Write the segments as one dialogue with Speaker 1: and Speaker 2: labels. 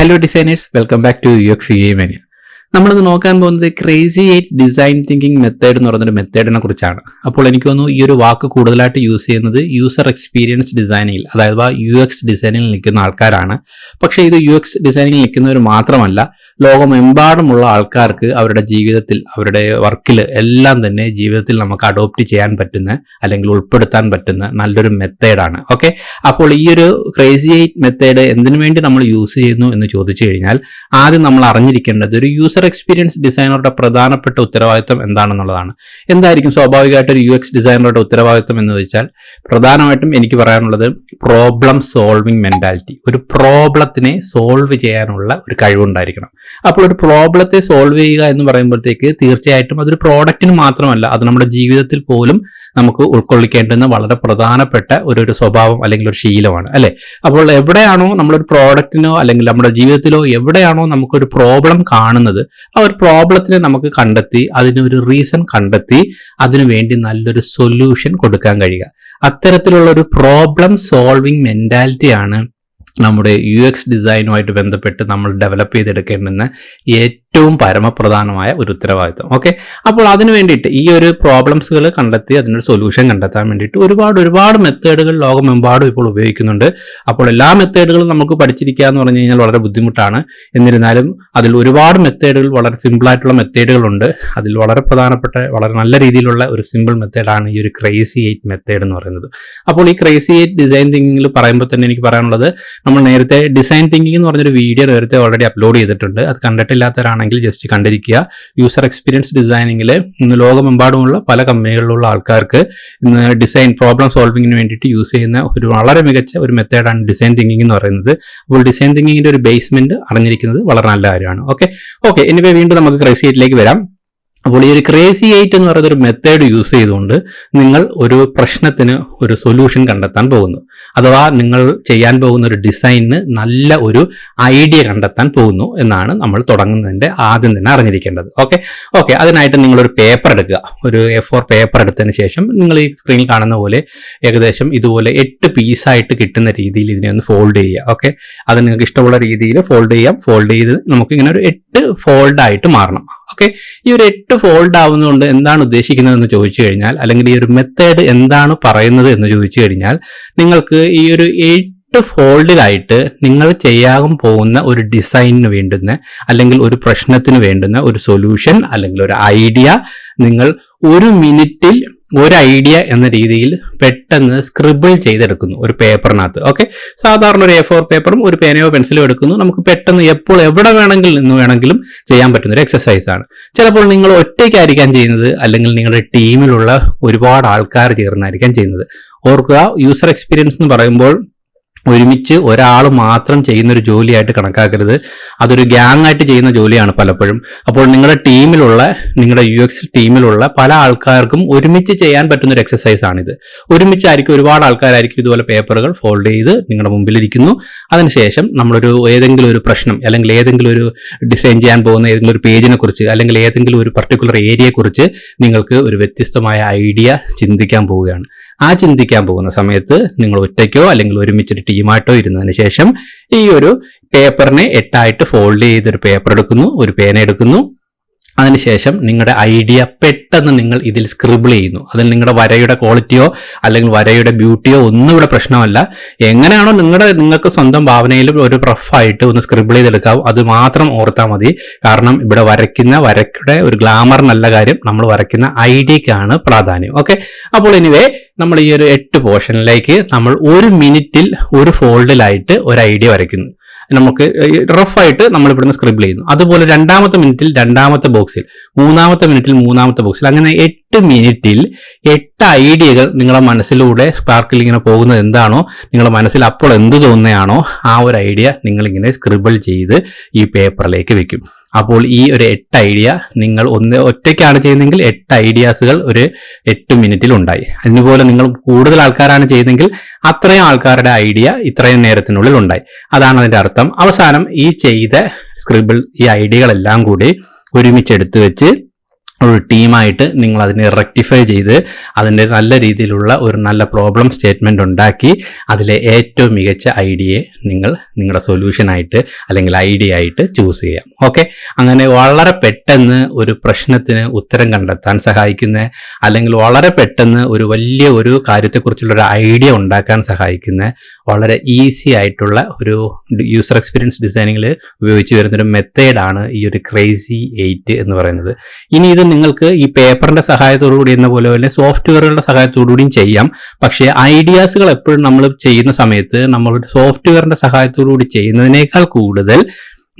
Speaker 1: Hello designers, welcome back to uxuimania. നമ്മളിന്ന് നോക്കാൻ പോകുന്നത് Crazy8 ഡിസൈൻ തിങ്കിങ് മെത്തേഡ് എന്ന് പറയുന്നൊരു മെത്തേഡിനെ കുറിച്ചാണ്. അപ്പോൾ എനിക്ക് തോന്നുന്നു ഈ ഒരു വാക്ക് കൂടുതലായിട്ട് യൂസ് ചെയ്യുന്നത് യൂസർ എക്സ്പീരിയൻസ് ഡിസൈനിങ്ങിൽ, അതായത് UX ഡിസൈനിങ്ങിൽ നിൽക്കുന്ന ആൾക്കാരാണ്. പക്ഷേ ഇത് UX ഡിസൈനിങ്ങിൽ നിൽക്കുന്നവർ മാത്രമല്ല, ലോകമെമ്പാടുമുള്ള ആൾക്കാർക്ക് അവരുടെ ജീവിതത്തിൽ, അവരുടെ വർക്കിൽ എല്ലാം തന്നെ ജീവിതത്തിൽ നമുക്ക് അഡോപ്റ്റ് ചെയ്യാൻ പറ്റുന്ന അല്ലെങ്കിൽ ഉൾപ്പെടുത്താൻ പറ്റുന്ന നല്ലൊരു മെത്തേഡാണ്. ഓക്കെ, അപ്പോൾ ഈ ഒരു Crazy8 മെത്തേഡ് എന്തിനു വേണ്ടി നമ്മൾ യൂസ് ചെയ്യുന്നു എന്ന് ചോദിച്ചു കഴിഞ്ഞാൽ, ആദ്യം നമ്മൾ അറിഞ്ഞിരിക്കേണ്ടത് ഒരു യൂസർ എക്സ്പീരിയൻസ് ഡിസൈനറുടെ പ്രധാനപ്പെട്ട ഉത്തരവാദിത്വം എന്താണെന്നുള്ളതാണ്. എന്തായിരിക്കും സ്വാഭാവികമായിട്ട് ഒരു UX ഡിസൈനറുടെ ഉത്തരവാദിത്വം എന്ന് വെച്ചാൽ, പ്രധാനമായിട്ടും എനിക്ക് പറയാനുള്ളത് പ്രോബ്ലം സോൾവിങ് മെന്റാലിറ്റി. ഒരു പ്രോബ്ലത്തിനെ സോൾവ് ചെയ്യാനുള്ള ഒരു കഴിവുണ്ടായിരിക്കണം. അപ്പോൾ ഒരു പ്രോബ്ലത്തെ സോൾവ് ചെയ്യുക എന്ന് പറയുമ്പോഴത്തേക്ക് തീർച്ചയായിട്ടും അതൊരു പ്രോഡക്റ്റിന് മാത്രമല്ല, അത് നമ്മുടെ ജീവിതത്തിൽ പോലും നമുക്ക് ഉൾക്കൊള്ളിക്കേണ്ടുന്ന വളരെ പ്രധാനപ്പെട്ട ഒരു സ്വഭാവം അല്ലെങ്കിൽ ഒരു ശീലമാണ്, അല്ലെ? അപ്പോൾ എവിടെയാണോ നമ്മളൊരു പ്രോഡക്റ്റിനോ അല്ലെങ്കിൽ നമ്മുടെ ജീവിതത്തിലോ എവിടെയാണോ നമുക്കൊരു പ്രോബ്ലം കാണുന്നത്, ആ ഒരു പ്രോബ്ലത്തിനെ നമുക്ക് കണ്ടെത്തി അതിനൊരു റീസൺ കണ്ടെത്തി അതിനുവേണ്ടി നല്ലൊരു സൊല്യൂഷൻ കൊടുക്കാൻ കഴിയുക. അത്തരത്തിലുള്ള ഒരു പ്രോബ്ലം സോൾവിങ് മെന്റാലിറ്റിയാണ് നമ്മുടെ UX ഡിസൈനുമായിട്ട് ബന്ധപ്പെട്ട് നമ്മൾ ഡെവലപ്പ് ചെയ്തെടുക്കേണ്ടുന്ന ഏറ്റവും പരമപ്രധാനമായ ഒരു ഉത്തരവാദിത്വം. ഓക്കെ, അപ്പോൾ അതിനു വേണ്ടിയിട്ട് ഈ ഒരു പ്രോബ്ലംസുകൾ കണ്ടെത്തി അതിനൊരു സൊല്യൂഷൻ കണ്ടെത്താൻ വേണ്ടിയിട്ട് ഒരുപാട് മെത്തേഡുകൾ ലോകമെമ്പാടും ഇപ്പോൾ ഉപയോഗിക്കുന്നുണ്ട്. അപ്പോൾ എല്ലാ മെത്തേഡുകളും നമുക്ക് പഠിച്ചിരിക്കുക എന്ന് പറഞ്ഞു കഴിഞ്ഞാൽ വളരെ ബുദ്ധിമുട്ടാണ്. എന്നിരുന്നാലും അതിൽ ഒരുപാട് മെത്തേഡുകൾ, വളരെ സിമ്പിളായിട്ടുള്ള മെത്തേഡുകളുണ്ട്. അതിൽ വളരെ പ്രധാനപ്പെട്ട വളരെ നല്ല രീതിയിലുള്ള ഒരു സിമ്പിൾ മെത്തേഡാണ് ഈ ഒരു Crazy8 മെത്തേഡ് എന്ന് പറയുന്നത്. അപ്പോൾ ഈ Crazy8 ഡിസൈൻ തിങ്കിങ്ങിൽ പറയുമ്പോൾ തന്നെ എനിക്ക് പറയാനുള്ളത്, നമ്മൾ നേരത്തെ ഡിസൈൻ തിങ്കിങ് എന്ന് പറഞ്ഞൊരു വീഡിയോ നേരത്തെ ഓൾറെഡി അപ്ലോഡ് ചെയ്തിട്ടുണ്ട്. അത് കണ്ടിട്ടില്ലാത്തവരാണെങ്കിൽ ജസ്റ്റ് കണ്ടിരിക്കുക. യൂസർ എക്സ്പീരിയൻസ് ഡിസൈനിങ്ങിൽ ഇന്ന് ലോകമെമ്പാടുമുള്ള പല കമ്പനികളിലുള്ള ആൾക്കാർക്ക് ഇന്ന് ഡിസൈൻ പ്രോബ്ലം സോൾവിങ്ങിന് വേണ്ടിയിട്ട് യൂസ് ചെയ്യുന്ന ഒരു വളരെ മികച്ച ഒരു മെത്തേഡാണ് ഡിസൈൻ തിങ്കിങ് എന്ന് പറയുന്നത്. അപ്പോൾ ഡിസൈൻ തിങ്കിങ്ങിന്റെ ഒരു ബേസ്മെന്റ് അറിഞ്ഞിരിക്കുന്നത് വളരെ നല്ല കാര്യമാണ്. ഓക്കെ, ഇനിയിപ്പോൾ വീണ്ടും നമുക്ക് Crazy8ലേക്ക് വരാം. അപ്പോൾ ഈ ഒരു Crazy8 എന്ന് പറയുന്ന ഒരു മെത്തേഡ് യൂസ് ചെയ്തുകൊണ്ട് നിങ്ങൾ ഒരു പ്രശ്നത്തിന് ഒരു സൊല്യൂഷൻ കണ്ടെത്താൻ പോകുന്നു, അഥവാ നിങ്ങൾ ചെയ്യാൻ പോകുന്ന ഒരു ഡിസൈനിന് നല്ല ഒരു ഐഡിയ കണ്ടെത്താൻ പോകുന്നു എന്നാണ് നമ്മൾ തുടങ്ങുന്നതിന്റെ ആദ്യം തന്നെ അറിഞ്ഞിരിക്കേണ്ടത്. ഓക്കെ, അതിനായിട്ട് നിങ്ങളൊരു പേപ്പർ എടുക്കുക. ഒരു A4 പേപ്പർ എടുത്തതിന് ശേഷം നിങ്ങൾ ഈ സ്ക്രീനിൽ കാണുന്ന പോലെ ഏകദേശം ഇതുപോലെ 8 പീസായിട്ട് കിട്ടുന്ന രീതിയിൽ ഇതിനെ ഒന്ന് ഫോൾഡ് ചെയ്യുക. ഓക്കെ, അത് നിങ്ങൾക്ക് ഇഷ്ടമുള്ള രീതിയിൽ ഫോൾഡ് ചെയ്യാം. ഫോൾഡ് ചെയ്ത് നമുക്ക് ഇങ്ങനെ ഒരു 8 ഫോൾഡായിട്ട് മാറണം. ഓക്കെ, ഈ ഒരു 8 ഫോൾഡ് ആവുന്നതുകൊണ്ട് എന്താണ് ഉദ്ദേശിക്കുന്നത് എന്ന് ചോദിച്ചു കഴിഞ്ഞാൽ, അല്ലെങ്കിൽ ഈ ഒരു മെത്തേഡ് എന്താണ് പറയുന്നത് എന്ന് ചോദിച്ചു കഴിഞ്ഞാൽ, നിങ്ങൾക്ക് ഈ ഒരു 8 ഫോൾഡിലായിട്ട് നിങ്ങൾ ചെയ്യാൻ പോകുന്ന ഒരു ഡിസൈനിന് വേണ്ടുന്ന അല്ലെങ്കിൽ ഒരു പ്രശ്നത്തിന് വേണ്ടുന്ന ഒരു സൊല്യൂഷൻ അല്ലെങ്കിൽ ഒരു ഐഡിയ നിങ്ങൾ 1 മിനിറ്റിൽ ഒരു ഐഡിയ എന്ന രീതിയിൽ പെട്ടെന്ന് സ്ക്രിബിൾ ചെയ്തെടുക്കുന്നു ഒരു പേപ്പറിനകത്ത്. ഓക്കെ, സാധാരണ ഒരു A4 പേപ്പറും ഒരു പേനയോ പെൻസിലോ എടുക്കുന്നു. നമുക്ക് പെട്ടെന്ന് എപ്പോൾ എവിടെ വേണമെങ്കിലും ചെയ്യാൻ പറ്റുന്ന ഒരു എക്സസൈസ് ആണ്. ചിലപ്പോൾ നിങ്ങൾ ഒറ്റയ്ക്കായിരിക്കാം ചെയ്യുന്നത്, അല്ലെങ്കിൽ നിങ്ങളുടെ ടീമിലുള്ള ഒരുപാട് ആൾക്കാർ ചേർന്നായിരിക്കാം ചെയ്യുന്നത്. ഓർക്കുക, യൂസർ എക്സ്പീരിയൻസ് എന്ന് പറയുമ്പോൾ ഒരുമിച്ച് ഒരാൾ മാത്രം ചെയ്യുന്ന ഒരു ജോലിയായിട്ട് കണക്കാക്കരുത്. അതൊരു ഗ്യാങ് ആയിട്ട് ചെയ്യുന്ന ജോലിയാണ് പലപ്പോഴും. അപ്പോൾ നിങ്ങളുടെ UX ടീമിലുള്ള പല ആൾക്കാർക്കും ഒരുമിച്ച് ചെയ്യാൻ പറ്റുന്ന ഒരു എക്സസൈസ് ആണിത്. ഒരുമിച്ചായിരിക്കും, ഒരുപാട് ആൾക്കാരായിരിക്കും ഇതുപോലെ പേപ്പറുകൾ ഫോൾഡ് ചെയ്ത് നിങ്ങളുടെ മുമ്പിലിരിക്കുന്നു. അതിനുശേഷം നമ്മളൊരു ഏതെങ്കിലും ഒരു പ്രശ്നം അല്ലെങ്കിൽ ഏതെങ്കിലും ഒരു ഡിസൈൻ ചെയ്യാൻ പോകുന്ന ഏതെങ്കിലും ഒരു പേജിനെ കുറിച്ച് അല്ലെങ്കിൽ ഏതെങ്കിലും ഒരു പർട്ടിക്കുലർ ഏരിയയെ കുറിച്ച് നിങ്ങൾക്ക് ഒരു വ്യത്യസ്തമായ ഐഡിയ ചിന്തിക്കാൻ പോവുകയാണ്. ആ ചിന്തിക്കാൻ പോകുന്ന സമയത്ത് നിങ്ങൾ ഒറ്റയ്ക്കോ അല്ലെങ്കിൽ ഒരുമിച്ചൊരു ടീമായിട്ടോ ഇരുന്നതിന് ശേഷം ഈ ഒരു പേപ്പറിനെ 8 ആയിട്ട് ഫോൾഡ് ചെയ്തൊരു പേപ്പർ എടുക്കുന്നു, ഒരു പേന എടുക്കുന്നു. അതിനുശേഷം നിങ്ങളുടെ ഐഡിയ പെട്ടെന്ന് നിങ്ങൾ ഇതിൽ സ്ക്രിബിൾ ചെയ്യുന്നു. അതിൽ നിങ്ങളുടെ വരയുടെ ക്വാളിറ്റിയോ അല്ലെങ്കിൽ വരയുടെ ബ്യൂട്ടിയോ ഒന്നും ഇവിടെ പ്രശ്നമല്ല. എങ്ങനെയാണോ നിങ്ങൾക്ക് സ്വന്തം ഭാവനയിൽ ഒരു റഫായിട്ട് ഒന്ന് സ്ക്രിബിൾ ചെയ്തെടുക്കാം, അത് മാത്രം ഓർത്താൽ മതി. കാരണം ഇവിടെ വരയ്ക്കുടെ ഒരു ഗ്ലാമറിനല്ല കാര്യം, നമ്മൾ വരയ്ക്കുന്ന ഐഡിയക്കാണ് പ്രാധാന്യം. ഓക്കെ, അപ്പോൾ എനിവേ നമ്മൾ ഈ ഒരു 8 പോർഷനിലേക്ക് നമ്മൾ 1 മിനിറ്റിൽ ഒരു ഫോൾഡിലായിട്ട് ഒരു ഐഡിയ വരയ്ക്കുന്നു. നമുക്ക് റഫായിട്ട് നമ്മൾ ഇവിടുന്ന് സ്ക്രിബിൾ ചെയ്യുന്നു. അതുപോലെ 2ാമത്തെ മിനിറ്റിൽ 2ാമത്തെ ബോക്സിൽ, 3ാമത്തെ മിനിറ്റിൽ 3ാമത്തെ ബോക്സിൽ, അങ്ങനെ 8 മിനിറ്റിൽ 8 ഐഡിയകൾ നിങ്ങളുടെ മനസ്സിലൂടെ സ്പാർക്കിൽ ഇങ്ങനെ പോകുന്നത് എന്താണോ, നിങ്ങളുടെ മനസ്സിൽ അപ്പോൾ എന്ത് തോന്നുകയാണോ ആ ഒരു ഐഡിയ നിങ്ങളിങ്ങനെ സ്ക്രിബിൾ ചെയ്ത് ഈ പേപ്പറിലേക്ക് വെക്കും. അപ്പോൾ ഈ ഒരു 8 ഐഡിയ നിങ്ങൾ ഒറ്റയ്ക്കാണ് ചെയ്യുന്നതെങ്കിൽ 8 ഐഡിയാസുകൾ ഒരു 8 മിനിറ്റിൽ ഉണ്ടായി. അതുപോലെ നിങ്ങൾ കൂടുതൽ ആൾക്കാരാണ് ചെയ്യുന്നതെങ്കിൽ അത്രയും ആൾക്കാരുടെ ഐഡിയ ഇത്രയും നേരത്തിനുള്ളിൽ ഉണ്ടായി. അതാണ് അതിന്റെ അർത്ഥം. അവസാനം ഈ ചെയ്ത സ്ക്രിബിൾ, ഈ ഐഡിയകളെല്ലാം കൂടി ഒരുമിച്ചെടുത്ത് വെച്ച് ഒരു ടീമായിട്ട് നിങ്ങൾ അതിനെ റെക്ടിഫൈ ചെയ്ത് അതിൻ്റെ നല്ല രീതിയിലുള്ള ഒരു നല്ല പ്രോബ്ലം സ്റ്റേറ്റ്മെൻറ്റ് ഉണ്ടാക്കി അതിലെ ഏറ്റവും മികച്ച ഐഡിയയെ നിങ്ങൾ നിങ്ങളുടെ സൊല്യൂഷനായിട്ട് അല്ലെങ്കിൽ ഐഡിയ ആയിട്ട് ചൂസ് ചെയ്യാം. ഓക്കെ, അങ്ങനെ വളരെ പെട്ടെന്ന് ഒരു പ്രശ്നത്തിന് ഉത്തരം കണ്ടെത്താൻ സഹായിക്കുന്ന അല്ലെങ്കിൽ വളരെ പെട്ടെന്ന് ഒരു വലിയ ഒരു കാര്യത്തെക്കുറിച്ചുള്ള ഒരു ഐഡിയ ഉണ്ടാക്കാൻ സഹായിക്കുന്ന വളരെ ഈസി ആയിട്ടുള്ള ഒരു യൂസർ എക്സ്പീരിയൻസ് ഡിസൈനിങ്ങിൽ ഉപയോഗിച്ച് വരുന്നൊരു മെത്തേഡാണ് ഈ ഒരു Crazy8 എന്ന് പറയുന്നത്. ഇനി ഇത് നിങ്ങൾക്ക് ഈ പേപ്പറിന്റെ സഹായത്തോടുകൂടി എന്ന പോലെ സോഫ്റ്റ്വെയറുകളുടെ സഹായത്തോടുകൂടിയും ചെയ്യാം. പക്ഷേ ഐഡിയാസുകൾ എപ്പോഴും നമ്മൾ ചെയ്യുന്ന സമയത്ത് നമ്മളുടെ സോഫ്റ്റ്വെയറിന്റെ സഹായത്തോടുകൂടി ചെയ്യുന്നതിനേക്കാൾ കൂടുതൽ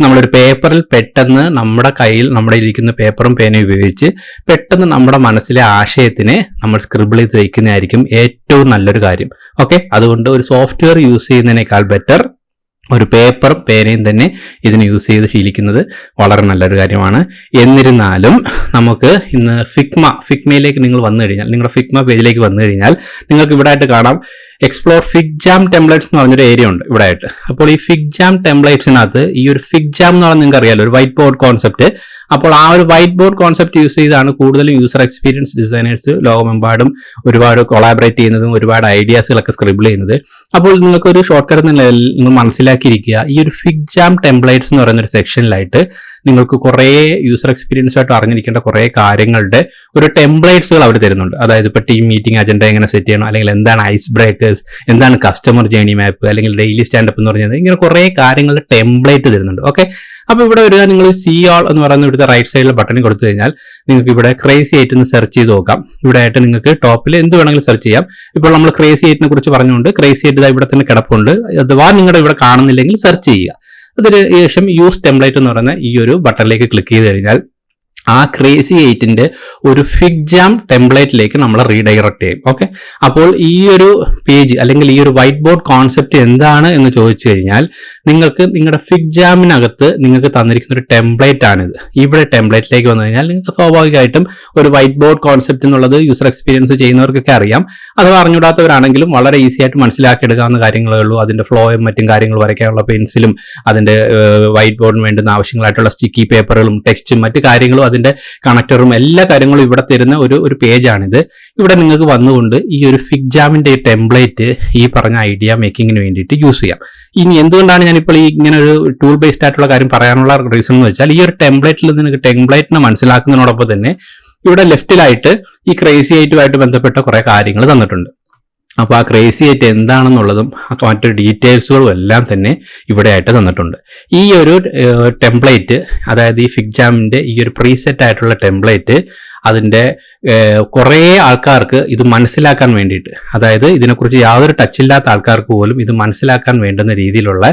Speaker 1: നമ്മളൊരു പേപ്പറിൽ പെട്ടെന്ന് നമ്മുടെ കയ്യിൽ നമ്മുടെ ഇരിക്കുന്ന പേപ്പറും പേനയും ഉപയോഗിച്ച് പെട്ടെന്ന് നമ്മുടെ മനസ്സിലെ ആശയത്തിനെ നമ്മൾ സ്ക്രിബിൾ ചെയ്ത് വയ്ക്കുന്നതായിരിക്കും ഏറ്റവും നല്ലൊരു കാര്യം. ഓക്കെ, അതുകൊണ്ട് ഒരു സോഫ്റ്റ്വെയർ യൂസ് ചെയ്യുന്നതിനേക്കാൾ ബെറ്റർ ഒരു പേപ്പറും പേനയും തന്നെ ഇതിന് യൂസ് ചെയ്ത് ശീലിക്കുന്നത് വളരെ നല്ലൊരു കാര്യമാണ്. എന്നിരുന്നാലും നമുക്ക് ഇന്ന് ഫിഗ്മയിലേക്ക് നിങ്ങൾ വന്നു കഴിഞ്ഞാൽ, നിങ്ങളുടെ ഫിഗ്മ പേജിലേക്ക് വന്നു കഴിഞ്ഞാൽ നിങ്ങൾക്ക് ഇവിടെ ആയിട്ട് കാണാം എക്സ്പ്ലോർ ഫിഗ്ജാം ടെംപ്ലേറ്റ്സ് എന്ന് പറഞ്ഞൊരു ഏരിയ ഉണ്ട് ഇവിടെ ആയിട്ട്. അപ്പോൾ ഈ ഫിഗ്ജാം ടെംപ്ലേറ്റ്സിനകത്ത് ഈ ഒരു ഫിഗ്ജാം എന്ന് പറഞ്ഞാൽ നിങ്ങൾക്ക് അറിയാലോ, ഒരു വൈറ്റ് ബോർഡ് കോൺസെപ്റ്റ്. അപ്പോൾ ആ ഒരു വൈറ്റ് ബോർഡ് കോൺസെപ്റ്റ് യൂസ് ചെയ്താണ് കൂടുതലും യൂസർ എക്സ്പീരിയൻസ് ഡിസൈനേഴ്സ് ലോകമെമ്പാടും ഒരുപാട് കൊളാബറേറ്റ് ചെയ്യുന്നതും ഒരുപാട് ഐഡിയാസുകളൊക്കെ സ്ക്രിബിൾ ചെയ്യുന്നത്. അപ്പോൾ നിങ്ങൾക്കൊരു ഷോർട്ട് കട്ട് എന്ന ലെവലിൽ നിങ്ങൾ മനസ്സിലാക്കിയിരിക്കുക, ഈ ഒരു ഫിഗ്ജാം ടെംപ്ലേറ്റ്സ് എന്ന് പറയുന്ന ഒരു സെക്ഷനിലായിട്ട് നിങ്ങൾക്ക് കുറേ യൂസർ എക്സ്പീരിയൻസ് ആയിട്ട് അറിഞ്ഞിരിക്കേണ്ട കുറേ കാര്യങ്ങളുടെ ഒരു ടെംപ്ലേറ്റ്സുകൾ അവർ തരുന്നുണ്ട്. അതായത് ഇപ്പോൾ ടീം മീറ്റിംഗ് അജണ്ട എങ്ങനെ സെറ്റ് ചെയ്യണം, അല്ലെങ്കിൽ എന്താണ് ഐസ് ബ്രേക്കേഴ്സ്, എന്താണ് കസ്റ്റമർ ജേണി മാപ്പ്, അല്ലെങ്കിൽ ഡെയിലി സ്റ്റാൻഡപ്പ് എന്ന് പറഞ്ഞത്, ഇങ്ങനെ കുറേ കാര്യങ്ങളുടെ ടെംപ്ലേറ്റ് തരുന്നുണ്ട്. ഓക്കെ, അപ്പോൾ ഇവിടെ വരിക, നിങ്ങൾ സീ ഓൾ എന്ന് പറയുന്ന ഇവിടുത്തെ റൈറ്റ് സൈഡിൽ ബട്ടണിൽ കൊടുത്തു കഴിഞ്ഞാൽ നിങ്ങൾക്ക് ഇവിടെ Crazy8 എന്ന് സെർച്ച് ചെയ്ത് നോക്കാം. ഇവിടെ ആയിട്ട് നിങ്ങൾക്ക് ടോപ്പിൽ എന്ത് വേണമെങ്കിലും സെർച്ച് ചെയ്യാം. ഇപ്പോൾ നമ്മൾ Crazy8 കുറിച്ച് പറഞ്ഞുകൊണ്ട് Crazy8 ഇവിടെ തന്നെ കിടപ്പുണ്ട്. അഥവാ നിങ്ങളുടെ ഇവിടെ കാണുന്നില്ലെങ്കിൽ സെർച്ച് ചെയ്യുക. അതിന് ശേഷം യൂസ് ടെംപ്ലേറ്റ് എന്ന് പറയുന്ന ഈ ഒരു ബട്ടണിലേക്ക് ക്ലിക്ക് ചെയ്ത് കഴിഞ്ഞാൽ ആ Crazy8 ഒരു ഫിഗ്ജാം ടെംപ്ലേറ്റിലേക്ക് നമ്മൾ റീഡയറക്ട് ചെയ്യും. ഓക്കെ, അപ്പോൾ ഈ ഒരു പേജ് അല്ലെങ്കിൽ ഈ ഒരു വൈറ്റ് ബോർഡ് കോൺസെപ്റ്റ് എന്താണ് എന്ന് ചോദിച്ചു കഴിഞ്ഞാൽ നിങ്ങൾക്ക് നിങ്ങളുടെ ഫിഗ്ജാമിനകത്ത് നിങ്ങൾക്ക് തന്നിരിക്കുന്ന ഒരു ടെംപ്ലേറ്റ് ആണിത്. ഇവിടെ ടെംപ്ലേറ്റിലേക്ക് വന്നു കഴിഞ്ഞാൽ നിങ്ങൾക്ക് സ്വാഭാവികമായിട്ടും ഒരു വൈറ്റ് ബോർഡ് കോൺസെപ്റ്റ് എന്നുള്ളത് യൂസർ എക്സ്പീരിയൻസ് ചെയ്യുന്നവർക്കൊക്കെ അറിയാം. അത് അറിഞ്ഞൂടാത്തവരാണെങ്കിലും വളരെ ഈസി ആയിട്ട് മനസ്സിലാക്കിയെടുക്കാവുന്ന കാര്യങ്ങളേ ഉള്ളൂ. അതിന്റെ ഫ്ലോയും മറ്റും കാര്യങ്ങൾ വരയ്ക്കാനുള്ള പെൻസിലും അതിന്റെ വൈറ്റ് ബോർഡിന് വേണ്ടുന്ന ആവശ്യങ്ങളായിട്ടുള്ള സ്റ്റിക്കി പേപ്പറുകളും ടെക്സ്റ്റും മറ്റു കാര്യങ്ങളും അതിന്റെ കണക്ടറും എല്ലാ കാര്യങ്ങളും ഇവിടെ തരുന്ന ഒരു പേജാണിത്. ഇവിടെ നിങ്ങൾക്ക് വന്നുകൊണ്ട് ഈ ഒരു ഫിഗ്ജാമിന്റെ ടെംപ്ലേറ്റ് ഈ പറഞ്ഞ ഐഡിയ മേക്കിങ്ങിന് വേണ്ടിയിട്ട് യൂസ് ചെയ്യാം. ഇനി എന്തുകൊണ്ടാണ് ഞാനിപ്പോൾ ഈ ഇങ്ങനെ ഒരു ടൂൾ ബേസ്ഡ് ആയിട്ടുള്ള കാര്യം പറയാനുള്ള റീസൺ എന്ന് വെച്ചാൽ, ഈ ഒരു ടെംപ്ലേറ്റിൽ നിങ്ങൾക്ക് ടെംപ്ലേറ്റിനെ മനസ്സിലാക്കുന്നതിനോടൊപ്പം തന്നെ ഇവിടെ ലെഫ്റ്റിലായിട്ട് ഈ Crazy8 ബന്ധപ്പെട്ട കുറെ കാര്യങ്ങൾ തന്നിട്ടുണ്ട്. അപ്പോൾ ആ Crazy8 എന്താണെന്നുള്ളതും മറ്റു ഡീറ്റെയിൽസുകളും എല്ലാം തന്നെ ഇവിടെ ആയിട്ട് തന്നിട്ടുണ്ട്. ഈ ഒരു ടെംപ്ലേറ്റ്, അതായത് ഈ ഫിഗ്ജാമിന്റെ ഈ ഒരു പ്രീസെറ്റ് ആയിട്ടുള്ള ടെംപ്ലേറ്റ്, അതിന്റെ കുറേ ആൾക്കാർക്ക് ഇത് മനസ്സിലാക്കാൻ വേണ്ടിയിട്ട്, അതായത് ഇതിനെക്കുറിച്ച് യാതൊരു ടച്ചില്ലാത്ത ആൾക്കാർക്ക് പോലും ഇത് മനസ്സിലാക്കാൻ വേണ്ടുന്ന രീതിയിലുള്ള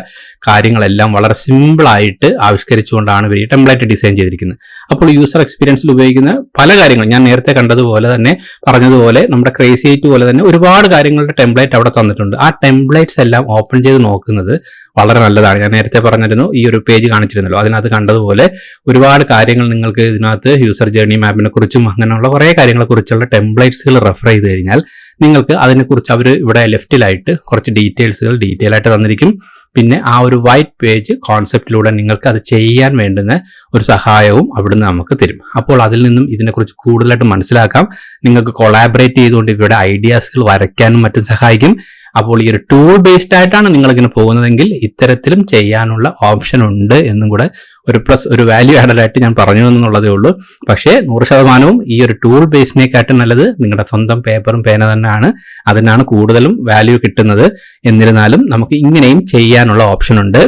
Speaker 1: കാര്യങ്ങളെല്ലാം വളരെ സിമ്പിളായിട്ട് ആവിഷ്കരിച്ചുകൊണ്ടാണ് ഇവർ ഈ ടെംപ്ലേറ്റ് ഡിസൈൻ ചെയ്തിരിക്കുന്നത്. അപ്പോൾ യൂസർ എക്സ്പീരിയൻസിൽ ഉപയോഗിക്കുന്ന പല കാര്യങ്ങളും ഞാൻ നേരത്തെ കണ്ടതുപോലെ തന്നെ പറഞ്ഞതുപോലെ നമ്മുടെ Crazy8 പോലെ തന്നെ ഒരുപാട് കാര്യങ്ങളുടെ ടെംപ്ലേറ്റ് അവിടെ തന്നിട്ടുണ്ട്. ആ ടെംപ്ലേറ്റ്സ് എല്ലാം ഓപ്പൺ ചെയ്ത് നോക്കുന്നത് വളരെ നല്ലതാണ്. ഞാൻ നേരത്തെ പറഞ്ഞിരുന്നു, ഈ ഒരു പേജ് കാണിച്ചിരുന്നല്ലോ, അതിനകത്ത് കണ്ടതുപോലെ ഒരുപാട് കാര്യങ്ങൾ നിങ്ങൾക്ക് ഇതിനകത്ത് യൂസർ ജേർണി മാപ്പിനെ കുറിച്ചും അങ്ങനെയുള്ള കുറേ കാര്യങ്ങളെ കുറിച്ചുള്ള ടെംപ്ലേറ്റ്സുകൾ റെഫർ ചെയ്ത് കഴിഞ്ഞാൽ നിങ്ങൾക്ക് അതിനെക്കുറിച്ച് അവർ ഇവിടെ ലെഫ്റ്റിലായിട്ട് കുറച്ച് ഡീറ്റെയിൽ ആയിട്ട് തന്നിരിക്കും. പിന്നെ ആ ഒരു വൈറ്റ് പേജ് കോൺസെപ്റ്റിലൂടെ നിങ്ങൾക്ക് അത് ചെയ്യാൻ വേണ്ടുന്ന ഒരു സഹായവും അവിടുന്ന് നമുക്ക് തരും. അപ്പോൾ അതിൽ നിന്നും ഇതിനെക്കുറിച്ച് കൂടുതലായിട്ട് മനസ്സിലാക്കാം. നിങ്ങൾക്ക് കൊളാബറേറ്റ് ചെയ്തുകൊണ്ട് ഇവിടെ ഐഡിയാസുകൾ വരയ്ക്കാനും മറ്റും സഹായിക്കും. അപ്പോൾ ഈ ഒരു ടൂൾ ബേസ്ഡ് ആയിട്ടാണ് നിങ്ങളിങ്ങനെ പോകുന്നതെങ്കിൽ ഇത്തരത്തിലും ചെയ്യാനുള്ള ഓപ്ഷൻ ഉണ്ട് എന്നും കൂടെ ഒരു വാല്യൂ ആഡഡ് ആയിട്ട് ഞാൻ പറഞ്ഞു എന്നുള്ളതേ ഉള്ളൂ. പക്ഷേ 100% ഈ ഒരു ടൂൾ ബേസ്ഡിനേക്കാട്ടും നല്ലത് നിങ്ങളുടെ സ്വന്തം പേപ്പറും പേന തന്നെയാണ്. അതിനാണ് കൂടുതലും വാല്യൂ കിട്ടുന്നത്. എന്നിരുന്നാലും നമുക്ക് ഇങ്ങനെയും ചെയ്യാനുള്ള ഓപ്ഷൻ ഉണ്ട്.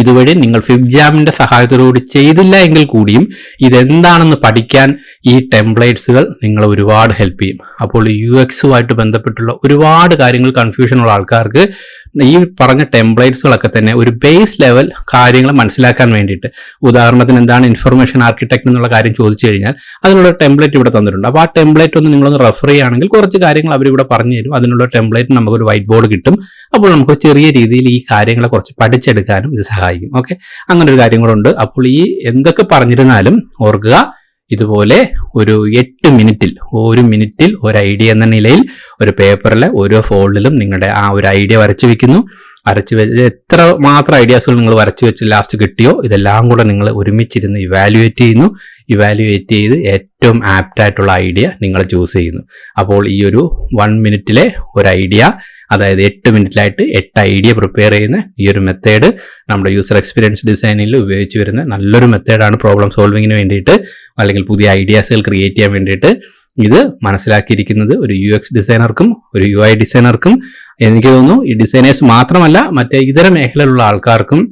Speaker 1: ഇതുവഴി നിങ്ങൾ ഫിഗ്ജാമിന്റെ സഹായത്തോടുകൂടി ചെയ്തില്ല എങ്കിൽ കൂടിയും ഇതെന്താണെന്ന് പഠിക്കാൻ ഈ ടെംപ്ലേറ്റ്സുകൾ നിങ്ങളെ ഒരുപാട് ഹെൽപ്പ് ചെയ്യും. അപ്പോൾ UX ബന്ധപ്പെട്ടുള്ള ഒരുപാട് കാര്യങ്ങൾ കൺഫ്യൂഷനുള്ള ആൾക്കാർക്ക് ഈ പറഞ്ഞ ടെംപ്ലേറ്റ്സുകളൊക്കെ തന്നെ ഒരു ബേസ് ലെവൽ കാര്യങ്ങൾ മനസ്സിലാക്കാൻ വേണ്ടിയിട്ട്, ഉദാഹരണത്തിന് എന്താണ് ഇൻഫർമേഷൻ ആർക്കിടെക്ട് എന്നുള്ള കാര്യം ചോദിച്ചു കഴിഞ്ഞാൽ അതിനുള്ള ടെംപ്ലേറ്റ് ഇവിടെ തന്നിട്ടുണ്ട്. അപ്പോൾ ആ ടെംപ്ലേറ്റ് ഒന്ന് നിങ്ങളൊന്ന് റെഫർ ചെയ്യുകയാണെങ്കിൽ കുറച്ച് കാര്യങ്ങൾ അവരിവിടെ പറഞ്ഞു തരും. അതിനുള്ള ടെംപ്ലേറ്റ് നമുക്കൊരു വൈറ്റ് ബോർഡ് കിട്ടും. അപ്പോൾ നമുക്ക് ചെറിയ രീതിയിൽ ഈ കാര്യങ്ങളെ കുറച്ച് പഠിച്ചെടുക്കാനും ഇത് സഹായിക്കും. ഓക്കെ, അങ്ങനെ ഒരു കാര്യം കൂടെ ഉണ്ട്. അപ്പോൾ ഈ എന്തൊക്കെ പറഞ്ഞിരുന്നാലും ഓർക്കുക, ഇതുപോലെ ഒരു 8 മിനിറ്റിൽ ഒരു ഐഡിയ എന്ന നിലയിൽ ഒരു പേപ്പറിലെ ഓരോ ഫോൾഡിലും നിങ്ങളുടെ ആ ഒരു ഐഡിയ വരച്ചു വെക്കുന്നു. വരച്ച് വെച്ച് എത്ര മാത്രം ഐഡിയാസുകൾ നിങ്ങൾ വരച്ച് വെച്ച് ലാസ്റ്റ് കിട്ടിയോ ഇതെല്ലാം കൂടെ നിങ്ങൾ ഒരുമിച്ചിരുന്ന് ഇവാലുവേറ്റ് ചെയ്യുന്നു. ഇവാലുവേറ്റ് ചെയ്ത് ഏറ്റവും ആപ്റ്റായിട്ടുള്ള ഐഡിയ നിങ്ങൾ ചൂസ് ചെയ്യുന്നു. അപ്പോൾ ഈ ഒരു 1 മിനിറ്റിലെ ഒരു ഐഡിയ, അതായത് 8 മിനിറ്റിലായിട്ട് 8 ഐഡിയ പ്രിപ്പയർ ചെയ്യുന്ന ഈ ഒരു മെത്തേഡ് നമ്മുടെ യൂസർ എക്സ്പീരിയൻസ് ഡിസൈനിൽ ഉപയോഗിച്ച് വരുന്ന നല്ലൊരു മെത്തേഡാണ് പ്രോബ്ലം സോൾവിങ്ങിന് വേണ്ടിയിട്ട്, അല്ലെങ്കിൽ പുതിയ ഐഡിയാസുകൾ ക്രിയേറ്റ് ചെയ്യാൻ വേണ്ടിയിട്ട്. ഇത് മനസ്സിലാക്കിയിരിക്കുന്നത് ഒരു UX ഡിസൈനർക്കും ഒരു UI ഡിസൈനർക്കും, എനിക്ക് തോന്നുന്നു ഈ ഡിസൈനേഴ്സ് മാത്രമല്ല മറ്റേ ഇതര മേഖലയിലുള്ള ആൾക്കാർക്കും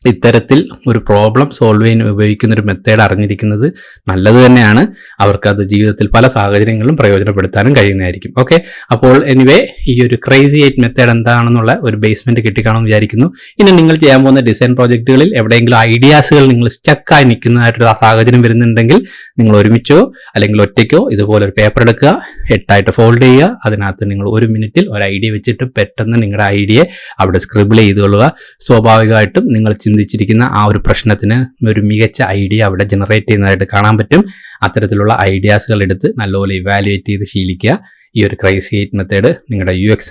Speaker 1: ഇത്തരത്തിൽ ഒരു പ്രോബ്ലം സോൾവ് ചെയ്യാൻ ഉപയോഗിക്കുന്ന ഒരു മെത്തേഡ് അറിഞ്ഞിരിക്കുന്നത് നല്ലത് തന്നെയാണ്. അവർക്കത് ജീവിതത്തിൽ പല സാഹചര്യങ്ങളിലും പ്രയോജനപ്പെടുത്താനും കഴിയുന്നതായിരിക്കും. ഓക്കെ, അപ്പോൾ എനിവേ ഈ ഒരു Crazy8 മെത്തേഡ് എന്താണെന്നുള്ള ഒരു ബേസ്മെന്റ് കിട്ടിക്കാണെന്ന് വിചാരിക്കുന്നു. ഇനി നിങ്ങൾ ചെയ്യാൻ പോകുന്ന ഡിസൈൻ പ്രോജക്റ്റുകളിൽ എവിടെയെങ്കിലും ഐഡിയാസുകൾ നിങ്ങൾ സ്റ്റക്കായി നിൽക്കുന്നതായിട്ടൊരു സാഹചര്യം വരുന്നുണ്ടെങ്കിൽ നിങ്ങൾ ഒരുമിച്ചോ അല്ലെങ്കിൽ ഒറ്റയ്ക്കോ ഇതുപോലെ ഒരു പേപ്പർ എടുക്കുക, 8ആയിട്ട് ഫോൾഡ് ചെയ്യുക. അതിനകത്ത് നിങ്ങൾ 1 മിനിറ്റിൽ ഒരു ഐഡിയ വെച്ചിട്ട് പെട്ടെന്ന് നിങ്ങളുടെ ഐഡിയ അവിടെ സ്ക്രിബിൾ ചെയ്തുകൊള്ളുക. സ്വാഭാവികമായിട്ടും നിങ്ങൾ ചിന്തിച്ചിരിക്കുന്ന ആ ഒരു പ്രശ്നത്തിന് ഒരു മികച്ച ഐഡിയ അവിടെ ജനറേറ്റ് ചെയ്യുന്നതായിട്ട് കാണാൻ പറ്റും. അത്തരത്തിലുള്ള ഐഡിയാസുകൾ എടുത്ത് നല്ലപോലെ ഇവാലുവേറ്റ് ചെയ്ത് ശീലിക്കുക. ഈ ഒരു Crazy8 മെത്തേഡ് നിങ്ങളുടെ UX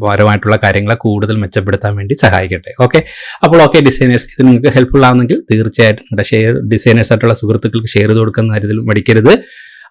Speaker 1: പരമായിട്ടുള്ള കാര്യങ്ങളെ കൂടുതൽ മെച്ചപ്പെടുത്താൻ വേണ്ടി സഹായിക്കട്ടെ. ഓക്കെ, അപ്പോൾ ഓക്കെ ഡിസൈനേഴ്സ്, ഇത് നിങ്ങൾക്ക് ഹെൽപ്ഫുൾ ആണെങ്കിൽ തീർച്ചയായിട്ടും നിങ്ങളുടെ ഡിസൈനേഴ്സ് ആയിട്ടുള്ള സുഹൃത്തുക്കൾക്ക് ഷെയർ ചെയ്ത് കൊടുക്കുന്ന കാര്യത്തിൽ മടിക്കരുത്.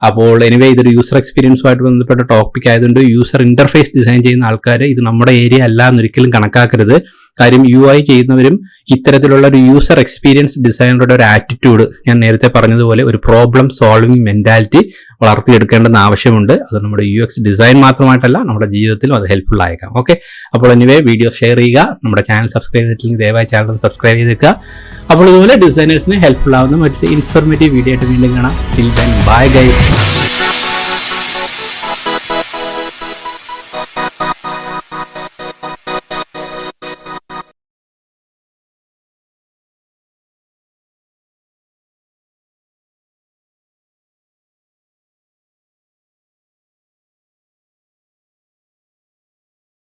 Speaker 1: അപ്പോൾ എനിവേ ഇതൊരു യൂസർ എക്സ്പീരിയൻസുമായിട്ട് ബന്ധപ്പെട്ട ടോപ്പിക് ആയതുകൊണ്ട് യൂസർ ഇന്റർഫേസ് ഡിസൈൻ ചെയ്യുന്ന ആൾക്കാർ ഇത് നമ്മുടെ ഏരിയ അല്ല എന്നൊരിക്കലും കണക്കാക്കരുത്. കാര്യം UI ചെയ്യുന്നവരും ഇത്തരത്തിലുള്ള ഒരു യൂസർ എക്സ്പീരിയൻസ് ഡിസൈനറുടെ ഒരു ആറ്റിറ്റ്യൂഡ്, ഞാൻ നേരത്തെ പറഞ്ഞതുപോലെ ഒരു പ്രോബ്ലം സോൾവിങ് മെന്റാലിറ്റി വളർത്തിയെടുക്കേണ്ടെന്ന് ആവശ്യമുണ്ട്. അത് നമ്മുടെ UX ഡിസൈൻ മാത്രമായിട്ടല്ല നമ്മുടെ ജീവിതത്തിലും അത് ഹെൽപ്ഫുൾ ആയേക്കാം. ഓക്കെ, അപ്പോൾ എനിവേ വീഡിയോ ഷെയർ ചെയ്യുക. നമ്മുടെ ചാനൽ സബ്സ്ക്രൈബ് ചെയ്തിട്ടില്ലെങ്കിൽ ദയവായി ചാനൽ സബ്സ്ക്രൈബ് ചെയ്തേക്കുക. അപ്പോൾ ഇതുപോലെ ഡിസൈനേഴ്സിന് ഹെൽപ്ഫുൾ ആവുന്ന മറ്റൊരു ഇൻഫോർമേറ്റീവ് വീഡിയോ ആയിട്ട് വീണ്ടും കാണാം. Till then bye guys.